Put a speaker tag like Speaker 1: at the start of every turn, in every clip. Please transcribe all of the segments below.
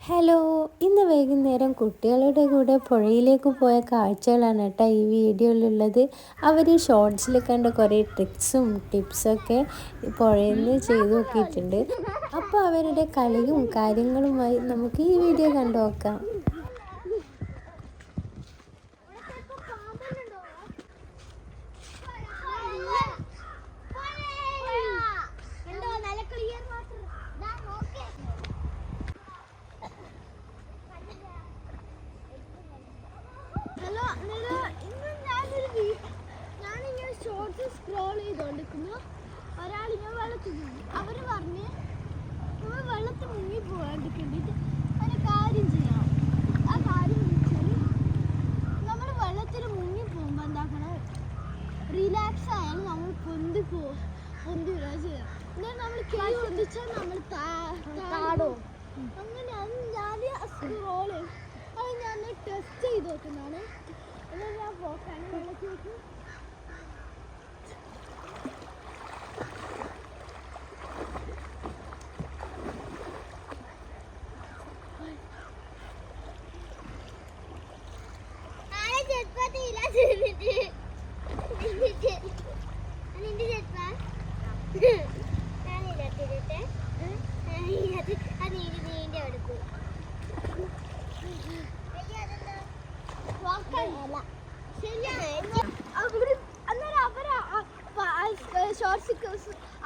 Speaker 1: Hello, ഇന്ന് വൈകുന്നേരം കുട്ടികളുടെ കൂടെ പുഴയിലേക്ക് പോയ കാഴ്ചകളാണ് കേട്ടോ ഈ വീഡിയോയിലുള്ളത്. അവർ ഷോർട്സിൽ കണ്ട കുറേ ട്രിക്സും ടിപ്സൊക്കെ പുഴയിൽ നിന്ന് ചെയ്ത് നോക്കിയിട്ടുണ്ട്. അപ്പോൾ അവരുടെ കളിയും കാര്യങ്ങളുമായി നമുക്ക് ഈ വീഡിയോ കണ്ടു നോക്കാം.
Speaker 2: ഹലോ ഇന്ന് ഞാനിങ്ങനെ ഷോർട്സ് സ്ക്രോൾ ചെയ്തുകൊണ്ടിരിക്കുമ്പോൾ ഒരാളിങ്ങനെ വെള്ളത്തിൽ മുങ്ങി. അവർ പറഞ്ഞ് നമ്മൾ വെള്ളത്തിൽ മുങ്ങി പോകാണ്ടിരിക്കേണ്ടിട്ട് ഒരു കാര്യം ചെയ്യണം. ആ കാര്യം എന്ന് വെച്ചാൽ നമ്മൾ വെള്ളത്തിൽ മുങ്ങി പോകുമ്പോൾ എന്താക്കണം, റിലാക്സ് ആയാലും നമ്മൾ പൊന്തി വിടുക ചെയ്യാം. എന്നാൽ നമ്മൾ കൈ ഒന്നിച്ചാൽ നമ്മൾ താടും. അങ്ങനെ അത് ഞാൻ സ്ക്രോൾ ചെയ്യും. അത് ഞാൻ ടെസ്റ്റ് ചെയ്ത് നോക്കുന്നതാണ്. എന്നാൽ ഞാൻ പോക്കാണ് വെള്ളത്തിലേക്ക്.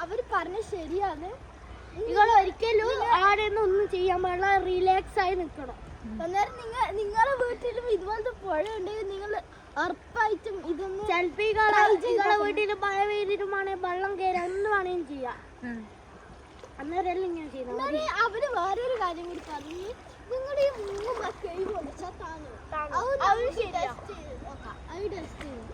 Speaker 2: അവർ പറഞ്ഞ ശരിയാണ്. നിങ്ങൾ ഒരിക്കലും ആരെയൊന്നും ഒന്നും ചെയ്യാൻ പാടില്ല, റിലാക്സ് ആയി നിൽക്കണം. അന്നേരം നിങ്ങളെ വീട്ടിലും ഇതുപോലത്തെ പുഴ ഉണ്ടെങ്കിൽ നിങ്ങൾ ഉറപ്പായിട്ടും ഇതൊന്നും നിങ്ങളെ വീട്ടിൽ മഴ പെയ്തിട്ടുമാണ് വെള്ളം കയറി എന്ത് വേണേലും ചെയ്യാം. അന്നേരം ഇങ്ങനെ ചെയ്യുന്നത്. അവര് വേറൊരു കാര്യം കൂടി പറഞ്ഞു, നിങ്ങളുടെ ഈ മൂന്ന് കൈ പൊളിച്ചാൽ ടെസ്റ്റ് ചെയ്തു.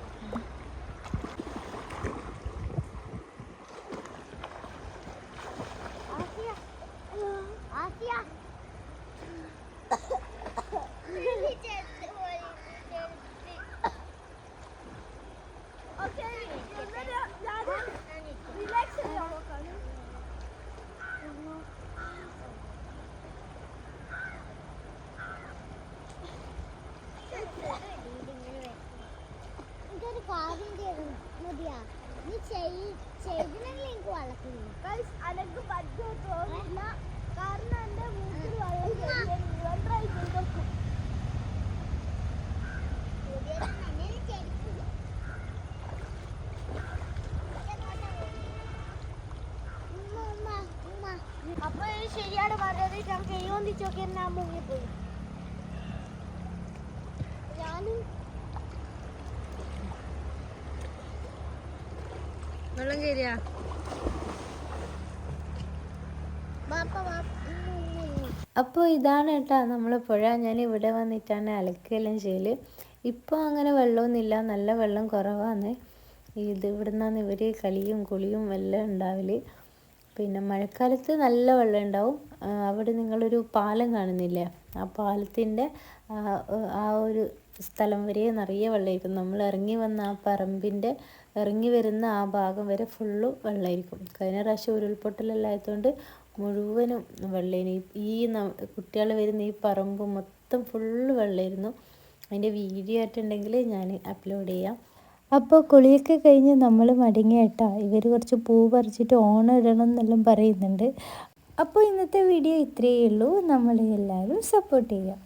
Speaker 2: അനക്ക് പറ്റില്ല, കാരണം എന്റെ മൂക്കിൽ അപ്പൊ ശരിയാണ് പറഞ്ഞത്. ഞാൻ കൈവന്നിച്ചൊക്കെ എന്നാ മുങ്ങിപ്പോയി. ഞാനും
Speaker 1: വെള്ളം കയറിയാ അപ്പോൾ ഇതാണ് കേട്ടോ നമ്മൾ പുഴ. ഞാൻ ഇവിടെ വന്നിട്ടാണ് അലക്കെല്ലാം ചെയ്യൽ. ഇപ്പോൾ അങ്ങനെ വെള്ളമൊന്നുമില്ല, നല്ല വെള്ളം കുറവാണ്. ഇവിടെ നിന്നാണ് ഇവർ കളിയും കുളിയും എല്ലാം ഉണ്ടാവല്. പിന്നെ മഴക്കാലത്ത് നല്ല വെള്ളം ഉണ്ടാവും. അവിടെ നിങ്ങളൊരു പാലം കാണുന്നില്ലേ, ആ പാലത്തിൻ്റെ ആ ഒരു സ്ഥലം വരെ നിറയെ വെള്ളമായിരിക്കും. നമ്മൾ ഇറങ്ങി വന്ന ആ പറമ്പിൻ്റെ ഇറങ്ങി വരുന്ന ആ ഭാഗം വരെ ഫുള്ള് വെള്ളമായിരിക്കും. കഴിഞ്ഞ പ്രാവശ്യം ഉരുൾപൊട്ടലെല്ലായതുകൊണ്ട് മുഴുവനും വെള്ളമായിരുന്നു. കുട്ടികൾ വരുന്ന ഈ പറമ്പ് മൊത്തം ഫുള്ള് വെള്ളമായിരുന്നു. അതിൻ്റെ വീഡിയോ ആയിട്ടുണ്ടെങ്കിൽ ഞാൻ അപ്ലോഡ് ചെയ്യാം. അപ്പോൾ കുളിയൊക്കെ കഴിഞ്ഞ് നമ്മൾ മടങ്ങി കേട്ടോ. ഇവർ കുറച്ച് പൂ പറിച്ചിട്ട് ഓണം ഇടണം എന്നെല്ലാം പറയുന്നുണ്ട്. അപ്പോൾ ഇന്നത്തെ വീഡിയോ ഇത്രയേ ഉള്ളൂ. നമ്മളെല്ലാവരും സപ്പോർട്ട് ചെയ്യാം.